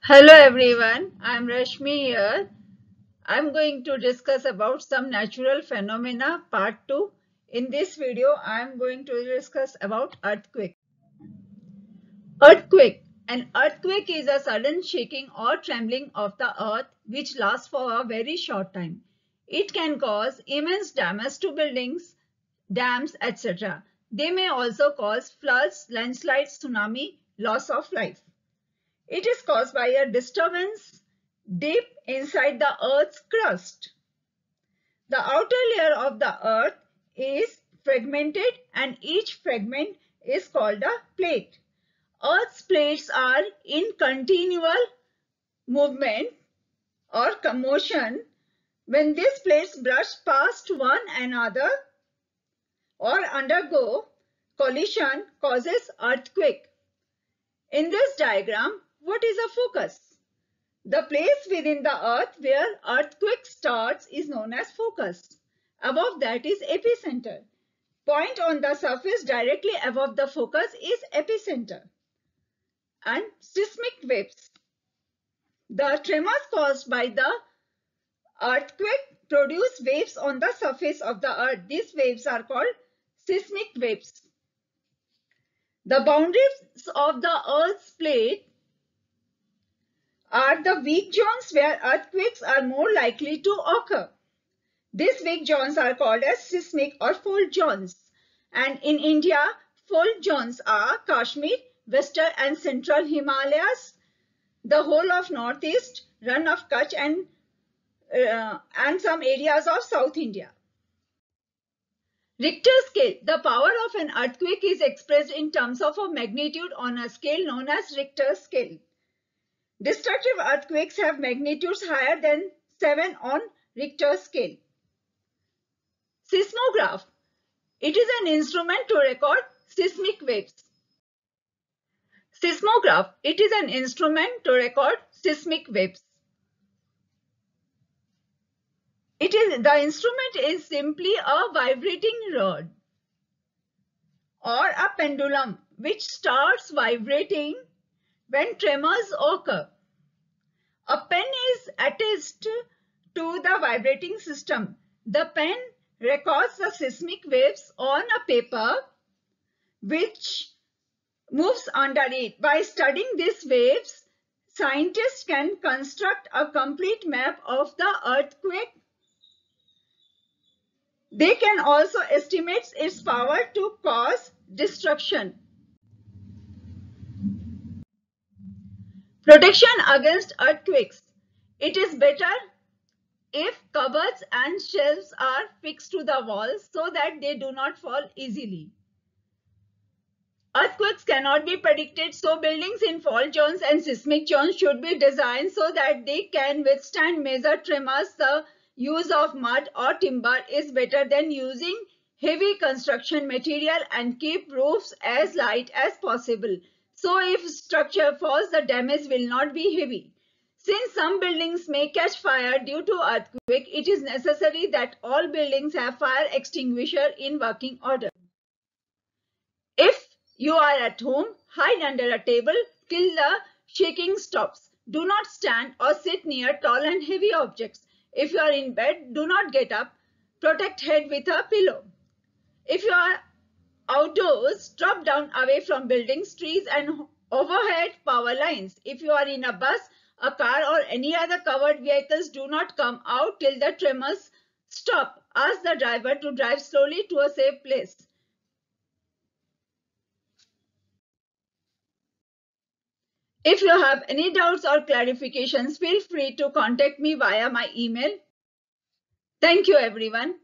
Hello everyone, I'm Rashmi here. I'm going to discuss about some natural phenomena part 2. In this video, I'm going to discuss about earthquake. Earthquake. An earthquake is a sudden shaking or trembling of the earth which lasts for a very short time. It can cause immense damage to buildings, dams, etc. They may also cause floods, landslides, tsunami, loss of life. It is caused by a disturbance deep inside the Earth's crust. The outer layer of the Earth is fragmented and each fragment is called a plate. Earth's plates are in continual movement or commotion. When these plates brush past one another or undergo collision causes earthquake. In this diagram, what is a focus? The place within the earth where earthquake starts is known as focus. Above that is epicenter. Point on the surface directly above the focus is epicenter. And seismic waves. The tremors caused by the earthquake produce waves on the surface of the earth. These waves are called seismic waves. The boundaries of the earth's plate are the weak zones where earthquakes are more likely to occur. These weak zones are called as seismic or fault zones. And in India, fault zones are Kashmir, Western and Central Himalayas, the whole of Northeast, Rann of Kutch and some areas of South India. Richter scale. The power of an earthquake is expressed in terms of a magnitude on a scale known as Richter scale. Destructive earthquakes have magnitudes higher than 7 on Richter scale. Seismograph. It is an instrument to record seismic waves. Seismograph. It is an instrument to record seismic waves. The instrument is simply a vibrating rod or a pendulum which starts vibrating when tremors occur. A pen is attached to the vibrating system. The pen records the seismic waves on a paper which moves under it. By studying these waves, scientists can construct a complete map of the earthquake. They can also estimate its power to cause destruction. Protection against earthquakes. It is better if cupboards and shelves are fixed to the walls so that they do not fall easily. Earthquakes cannot be predicted, so buildings in fault zones and seismic zones should be designed so that they can withstand major tremors. The use of mud or timber is better than using heavy construction material and keep roofs as light as possible. So if structure falls, the damage will not be heavy. Since some buildings may catch fire due to earthquake, it is necessary that all buildings have fire extinguisher in working order. If you are at home, hide under a table till the shaking stops. Do not stand or sit near tall and heavy objects. If you are in bed, do not get up. Protect head with a pillow. If you are outdoors, drop down away from buildings, trees and overhead power lines. If you are in a bus, a car or any other covered vehicles, do not come out till the tremors stop. Ask the driver to drive slowly to a safe place. If you have any doubts or clarifications, feel free to contact me via my email. Thank you, everyone.